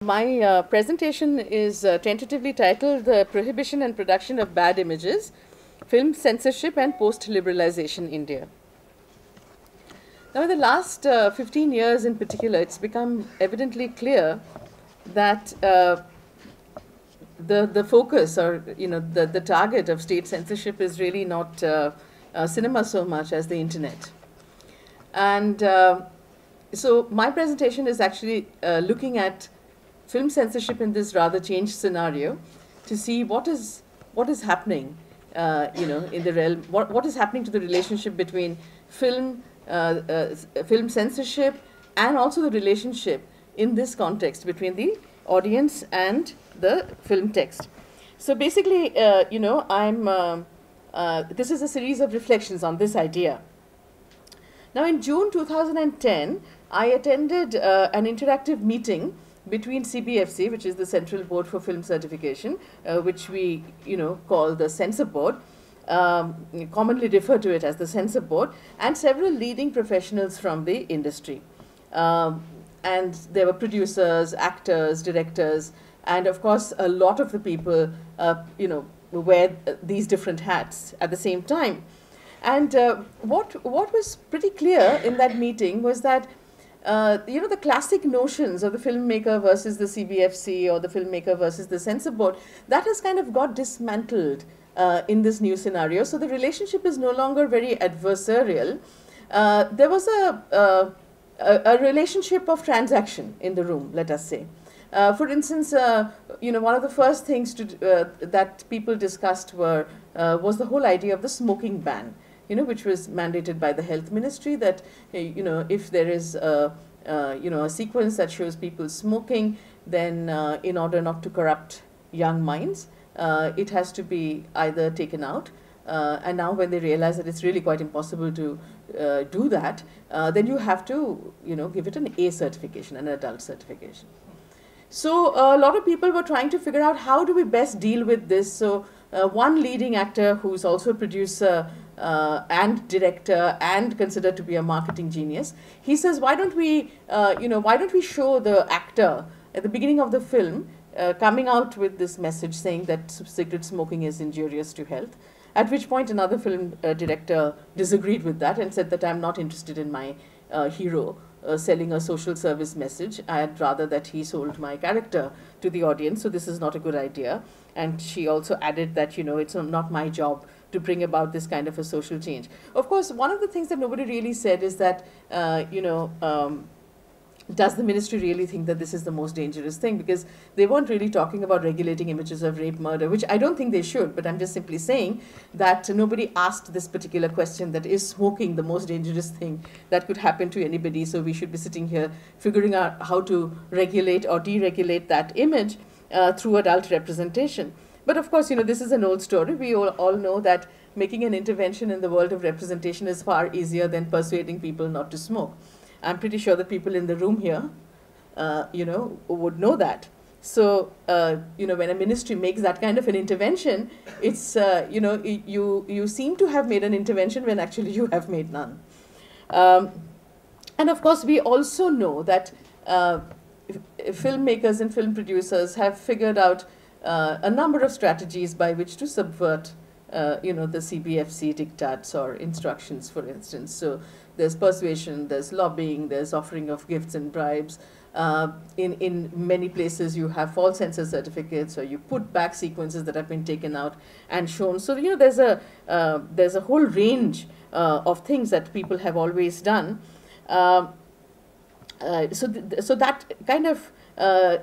My presentation is tentatively titled The Prohibition and Production of Bad Images, Film Censorship and Post-liberalisation India. Now, in the last 15 years in particular, it's become evidently clear that the focus, or the target of state censorship is really not cinema so much as the internet. And so my presentation is actually looking at film censorship in this rather changed scenario to see what is happening, in the realm, what is happening to the relationship between film censorship and also the relationship in this context between the audience and the film text. So basically, this is a series of reflections on this idea. Now, in June 2010, I attended an interactive meeting between CBFC, which is the Central Board for Film Certification, which we call the Censor Board, commonly refer to it as the Censor Board, and several leading professionals from the industry. And there were producers, actors, directors, and of course a lot of the people wear these different hats at the same time. And what was pretty clear in that meeting was that the classic notions of the filmmaker versus the CBFC or the filmmaker versus the Censor Board, that has kind of got dismantled in this new scenario. So the relationship is no longer very adversarial. There was a relationship of transaction in the room, let us say. For instance, one of the first things that people discussed was the whole idea of the smoking ban, which was mandated by the Health Ministry, that, if there is a sequence that shows people smoking, then in order not to corrupt young minds, it has to be either taken out. And now when they realize that it's really quite impossible to do that, then you have to, give it an A certification, an adult certification. So a lot of people were trying to figure out how do we best deal with this. So one leading actor who's also a producer and director and considered to be a marketing genius, he says, why don't we show the actor at the beginning of the film coming out with this message saying that cigarette smoking is injurious to health, at which point another film director disagreed with that and said that I'm not interested in my hero selling a social service message. I'd rather that he sold my character to the audience, so this is not a good idea. And she also added that, it's not my job to bring about this kind of a social change. Of course, one of the things that nobody really said is that, does the ministry really think that this is the most dangerous thing? Because they weren't really talking about regulating images of rape, murder, which I don't think they should, but I'm just simply saying that nobody asked this particular question, that is smoking the most dangerous thing that could happen to anybody, so we should be sitting here figuring out how to regulate or deregulate that image through adult representation. But of course, this is an old story. We all know that making an intervention in the world of representation is far easier than persuading people not to smoke. I'm pretty sure the people in the room here, would know that. So, when a ministry makes that kind of an intervention, it's, you seem to have made an intervention when actually you have made none. And of course, we also know that filmmakers and film producers have figured out a number of strategies by which to subvert the CBFC diktats or instructions, for instance. So there's persuasion, there's lobbying, there's offering of gifts and bribes. In many places you have false censor certificates, or you put back sequences that have been taken out and shown. So there's a whole range of things that people have always done. So that kind of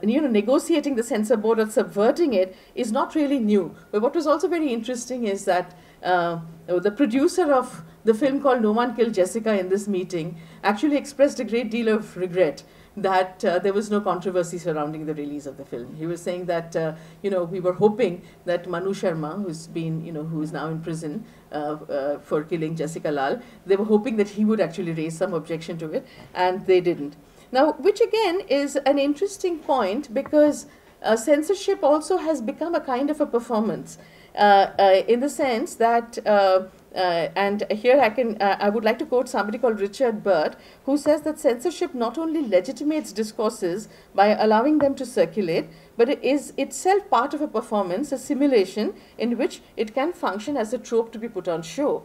negotiating the censor board or subverting it is not really new. But what was also very interesting is that the producer of the film called No One Killed Jessica in this meeting actually expressed a great deal of regret that there was no controversy surrounding the release of the film. He was saying that, we were hoping that Manu Sharma, who's now in prison for killing Jessica Lal, they were hoping that he would actually raise some objection to it, and they didn't. Now, which again is an interesting point, because censorship also has become a kind of a performance in the sense that And here I would like to quote somebody called Richard Burt, who says that censorship not only legitimates discourses by allowing them to circulate, but it is itself part of a performance, a simulation in which it can function as a trope to be put on show,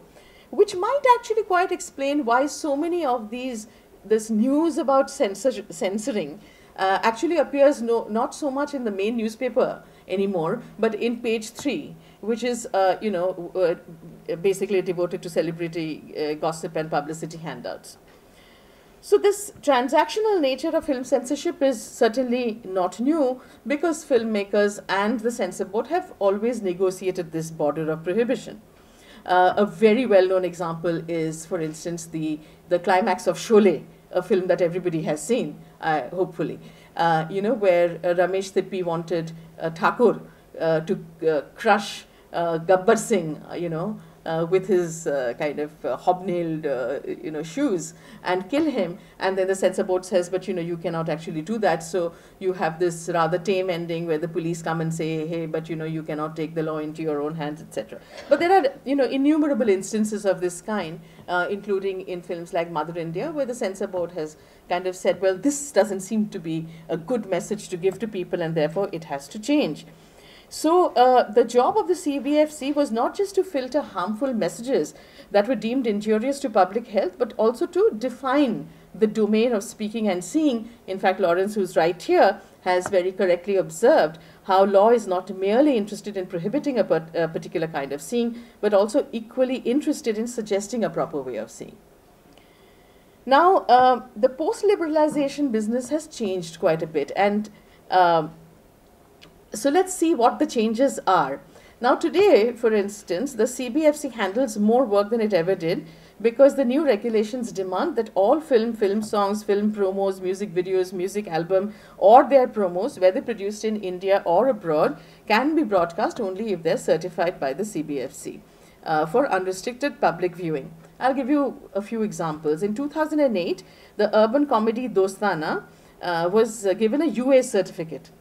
which might actually quite explain why so many of this news about censoring actually appears not so much in the main newspaper anymore, but in page 3, which is basically devoted to celebrity gossip and publicity handouts. So this transactional nature of film censorship is certainly not new, because filmmakers and the censor board have always negotiated this border of prohibition. A very well-known example is, for instance, the climax of Sholay, a film that everybody has seen, hopefully, where Ramesh Sippy wanted Thakur to crush Gabbar Singh, with his kind of hobnailed, shoes, and kill him. And then the censor board says, but you cannot actually do that. So you have this rather tame ending where the police come and say, hey, but you cannot take the law into your own hands, etc. But there are innumerable instances of this kind, including in films like Mother India, where the censor board has kind of said, well, this doesn't seem to be a good message to give to people, and therefore it has to change. So the job of the CBFC was not just to filter harmful messages that were deemed injurious to public health, but also to define the domain of speaking and seeing. In fact, Lawrence, who's right here, has very correctly observed how law is not merely interested in prohibiting a particular kind of seeing, but also equally interested in suggesting a proper way of seeing. Now, the post-liberalization business has changed quite a bit, and so let's see what the changes are. Now today, for instance, the CBFC handles more work than it ever did, because the new regulations demand that all film songs, film promos, music videos, music album, or their promos, whether produced in India or abroad, can be broadcast only if they're certified by the CBFC for unrestricted public viewing. I'll give you a few examples. In 2008, the urban comedy Dostana was given a UA certificate.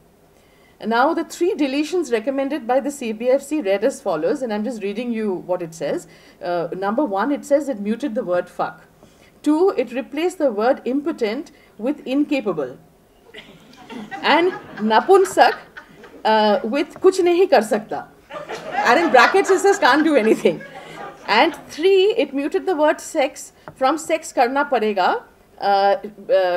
Now, the 3 deletions recommended by the CBFC read as follows, and I'm just reading you what it says. Number 1, it says it muted the word fuck. 2, it replaced the word impotent with incapable. And napunsak with kuch nahi kar sakta. And in brackets it says can't do anything. And 3, it muted the word sex from sex karna parega.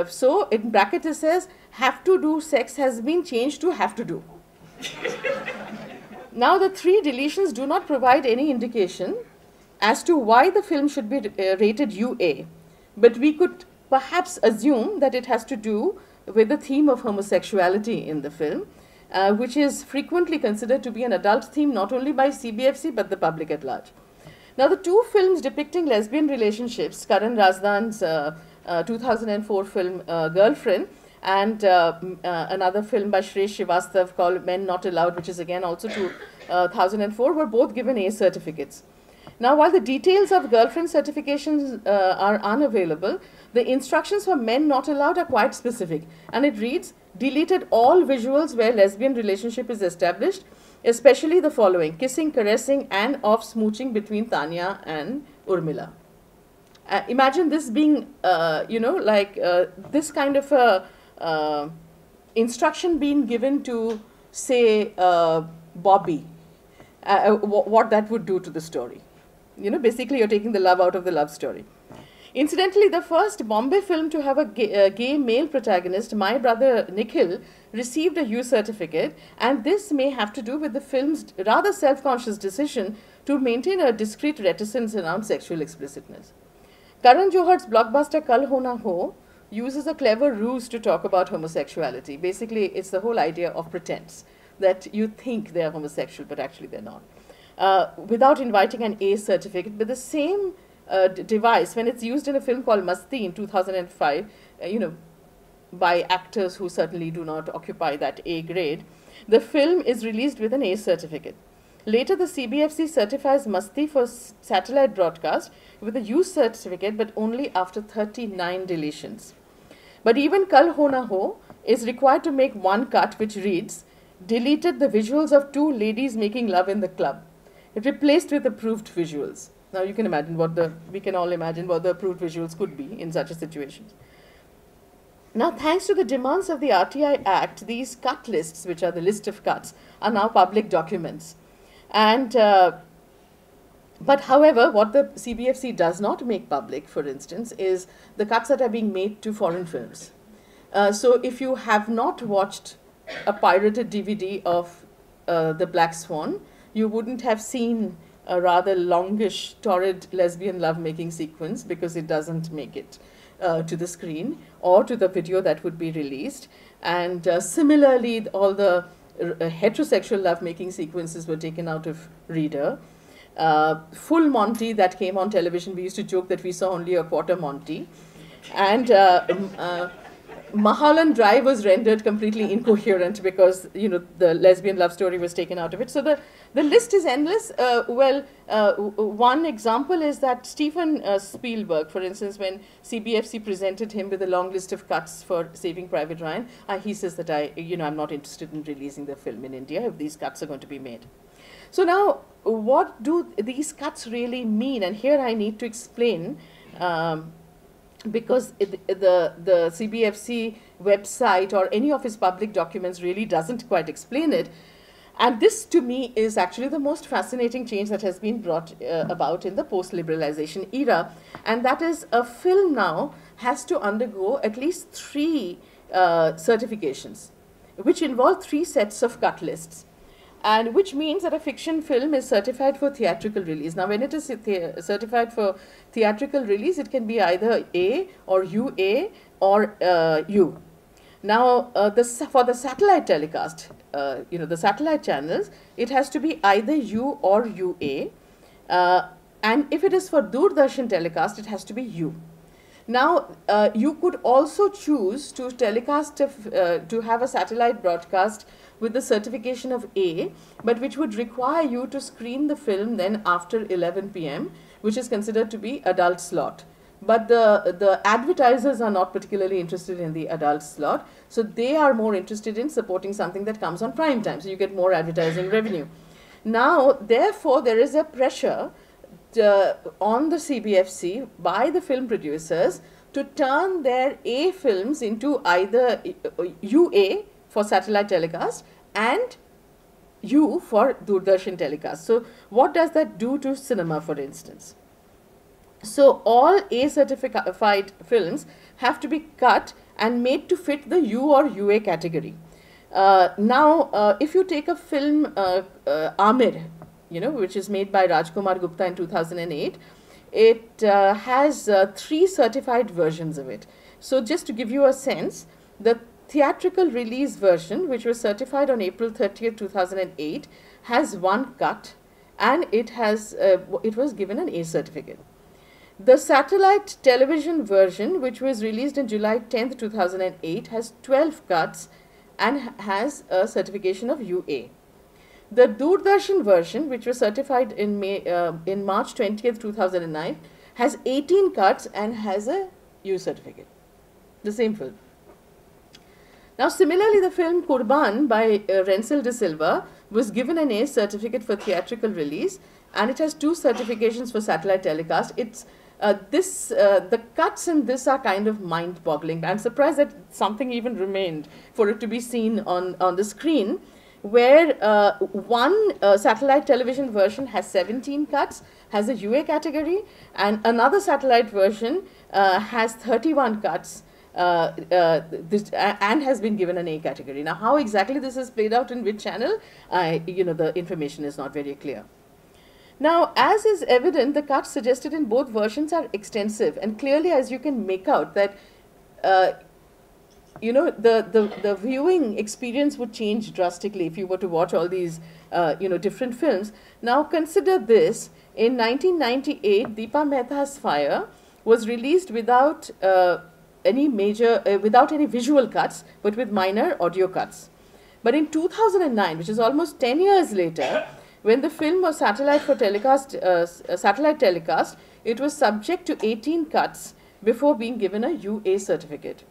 So in brackets it says have to do sex has been changed to have to do. Now the 3 deletions do not provide any indication as to why the film should be rated UA, but we could perhaps assume that it has to do with the theme of homosexuality in the film, which is frequently considered to be an adult theme not only by CBFC but the public at large. Now the 2 films depicting lesbian relationships, Karan Razdan's 2004 film Girlfriend, and another film by Shreya Srivastav called Men Not Allowed, which is again also 2004, were both given A certificates. Now, while the details of Girlfriend certifications are unavailable, the instructions for Men Not Allowed are quite specific, and it reads, deleted all visuals where lesbian relationship is established, especially the following: kissing, caressing, and of smooching between Tanya and Urmila. Imagine this being, this kind of a instruction being given to, say, Bobby, what that would do to the story. Basically you're taking the love out of the love story. Incidentally, the first Bombay film to have a gay male protagonist, My Brother Nikhil, received a U certificate, and this may have to do with the film's rather self-conscious decision to maintain a discreet reticence around sexual explicitness. Karan Johar's blockbuster Kal Ho Na Ho uses a clever ruse to talk about homosexuality. Basically, it's the whole idea of pretense, that you think they're homosexual, but actually they're not. Without inviting an A certificate, but the same device, when it's used in a film called Masti in 2005, by actors who certainly do not occupy that A grade, the film is released with an A certificate. Later, the CBFC certifies Masti for satellite broadcast with a U certificate, but only after 39 deletions. But even Kal Ho Na Ho is required to make one cut, which reads, deleted the visuals of 2 ladies making love in the club, replaced with approved visuals. Now you can imagine we can all imagine what the approved visuals could be in such a situation. Now, thanks to the demands of the RTI Act, these cut lists, which are the list of cuts, are now public documents. And but however, what the CBFC does not make public, for instance, is the cuts that are being made to foreign films. So if you have not watched a pirated DVD of The Black Swan, you wouldn't have seen a rather longish, torrid lesbian lovemaking sequence because it doesn't make it to the screen or to the video that would be released. And similarly, all the heterosexual lovemaking sequences were taken out of Reader. Full Monty that came on television, we used to joke that we saw only a quarter Monty. And Mulholland Drive was rendered completely incoherent because, you know, the lesbian love story was taken out of it. So the list is endless. One example is that Steven Spielberg, for instance, when CBFC presented him with a long list of cuts for Saving Private Ryan, he says that I'm not interested in releasing the film in India if these cuts are going to be made. So now, what do these cuts really mean? And here I need to explain, because the CBFC website or any of his public documents really doesn't quite explain it. And this, to me, is actually the most fascinating change that has been brought about in the post-liberalization era. And that is, a film now has to undergo at least 3 certifications, which involve 3 sets of cut lists. And which means that a fiction film is certified for theatrical release. Now, when it is certified for theatrical release, it can be either A or UA or U. Now, for the satellite telecast, the satellite channels, it has to be either U or UA. And if it is for Doordarshan telecast, it has to be U. Now, you could also choose to telecast, to have a satellite broadcast with the certification of A, but which would require you to screen the film then after 11 p.m., which is considered to be adult slot. But the advertisers are not particularly interested in the adult slot, so they are more interested in supporting something that comes on prime time, so you get more advertising revenue. Now, therefore, there is a pressure on the CBFC by the film producers to turn their A films into either UA for satellite telecast and U for Doordarshan telecast. So what does that do to cinema, for instance? So all A certified films have to be cut and made to fit the U or UA category. Now, if you take a film, Amir, which is made by Rajkumar Gupta in 2008, it has 3 certified versions of it. So just to give you a sense, the theatrical release version, which was certified on April 30th, 2008, has 1 cut, and it was given an A certificate. The satellite television version, which was released in July 10th, 2008, has 12 cuts and has a certification of UA. The Doordarshan version, which was certified in March 20th, 2009, has 18 cuts and has a U certificate. The same film. Now, similarly, the film Kurban by Renzel de Silva was given an A certificate for theatrical release, and it has 2 certifications for satellite telecast. It's the cuts in this are kind of mind-boggling. I'm surprised that something even remained for it to be seen on the screen, where one satellite television version has 17 cuts, has a UA category, and another satellite version has 31 cuts, and has been given an A category. Now, how exactly this is played out in which channel, the information is not very clear. Now, as is evident, the cuts suggested in both versions are extensive, and clearly, as you can make out, that the viewing experience would change drastically if you were to watch all these different films. Now, consider this: in 1998, Deepa Mehta's Fire was released without any visual cuts, but with minor audio cuts. But in 2009, which is almost 10 years later, when the film was satellite telecast, it was subject to 18 cuts before being given a UA certificate.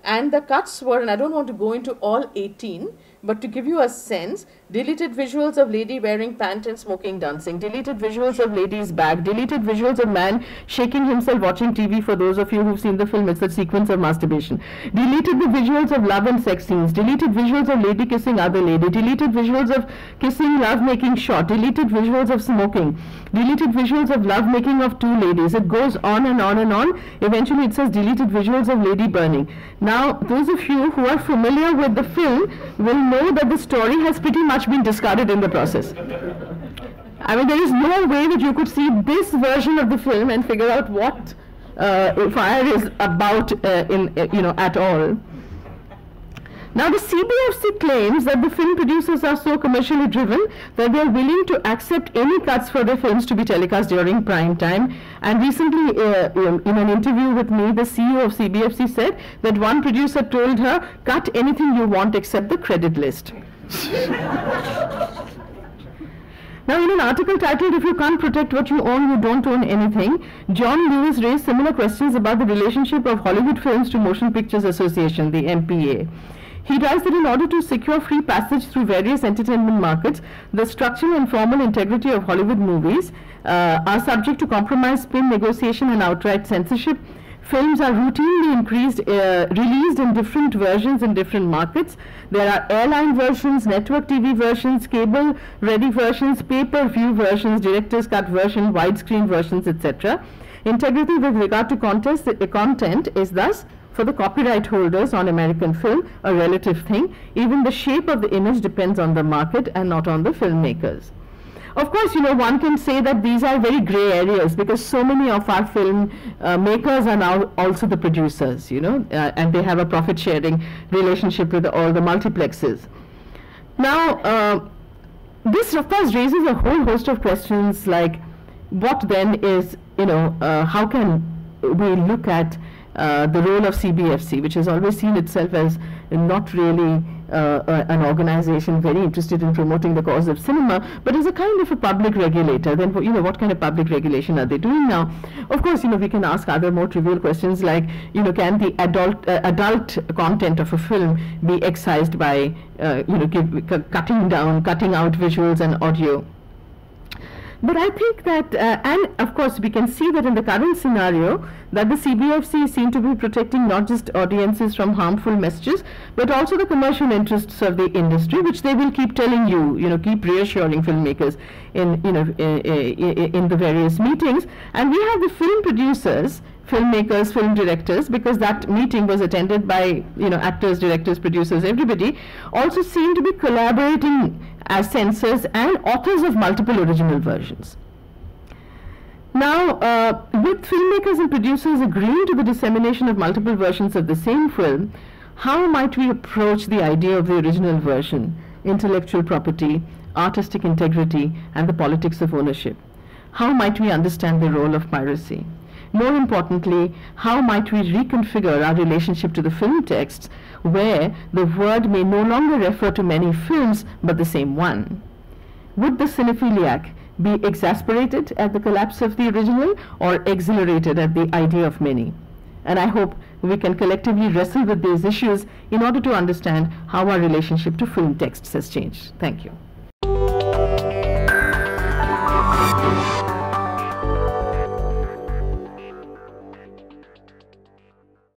And the cuts were, and I don't want to go into all 18, but to give you a sense, deleted visuals of lady wearing pant and smoking dancing, deleted visuals of lady's bag, deleted visuals of man shaking himself watching TV. For those of you who've seen the film, it's a sequence of masturbation. Deleted the visuals of love and sex scenes, deleted visuals of lady kissing other lady, deleted visuals of kissing, love making shot, deleted visuals of smoking, deleted visuals of love making of two ladies. It goes on and on and on. Eventually it says deleted visuals of lady burning. Now, those of you who are familiar with the film will know that the story has pretty much been discarded in the process. I mean, there is no way that you could see this version of the film and figure out what fire is about at all. Now, the CBFC claims that the film producers are so commercially driven that they are willing to accept any cuts for their films to be telecast during prime time. And recently, in an interview with me, the CEO of CBFC said that one producer told her, "Cut anything you want except the credit list." Now, in an article titled, "If you can't protect what you own, you don't own anything," John Lewis raised similar questions about the relationship of Hollywood Films to Motion Pictures Association, the MPA. He writes that in order to secure free passage through various entertainment markets, the structural and formal integrity of Hollywood movies are subject to compromise, spin, negotiation, and outright censorship. Films are routinely released in different versions in different markets. There are airline versions, network TV versions, cable-ready versions, pay-per-view versions, director's cut version, widescreen versions, etc. Integrity with regard to content is thus, for the copyright holders on American film, a relative thing. Even the shape of the image depends on the market and not on the filmmakers. Of course, one can say that these are very gray areas because so many of our film makers are now also the producers, and they have a profit-sharing relationship with all the multiplexes. Now, this of course raises a whole host of questions like, what then is, how can we look at the role of CBFC, which has always seen itself as not really an organization very interested in promoting the cause of cinema, but as a kind of a public regulator. Then, what kind of public regulation are they doing now? Of course, we can ask other more trivial questions like, can the adult content of a film be excised by, cutting out visuals and audio? But I think that, and of course we can see that in the current scenario, that the CBFC seem to be protecting not just audiences from harmful messages, but also the commercial interests of the industry, which they will keep telling you, keep reassuring filmmakers in the various meetings. And we have the film producers, filmmakers, film directors, because that meeting was attended by, actors, directors, producers, everybody, also seem to be collaborating as censors and authors of multiple original versions. Now, with filmmakers and producers agreeing to the dissemination of multiple versions of the same film, how might we approach the idea of the original version, intellectual property, artistic integrity, and the politics of ownership? How might we understand the role of piracy? More importantly, how might we reconfigure our relationship to the film texts, where the word may no longer refer to many films, but the same one? Would the cinephiliac be exasperated at the collapse of the original, or exhilarated at the idea of many? And I hope we can collectively wrestle with these issues in order to understand how our relationship to film texts has changed. Thank you.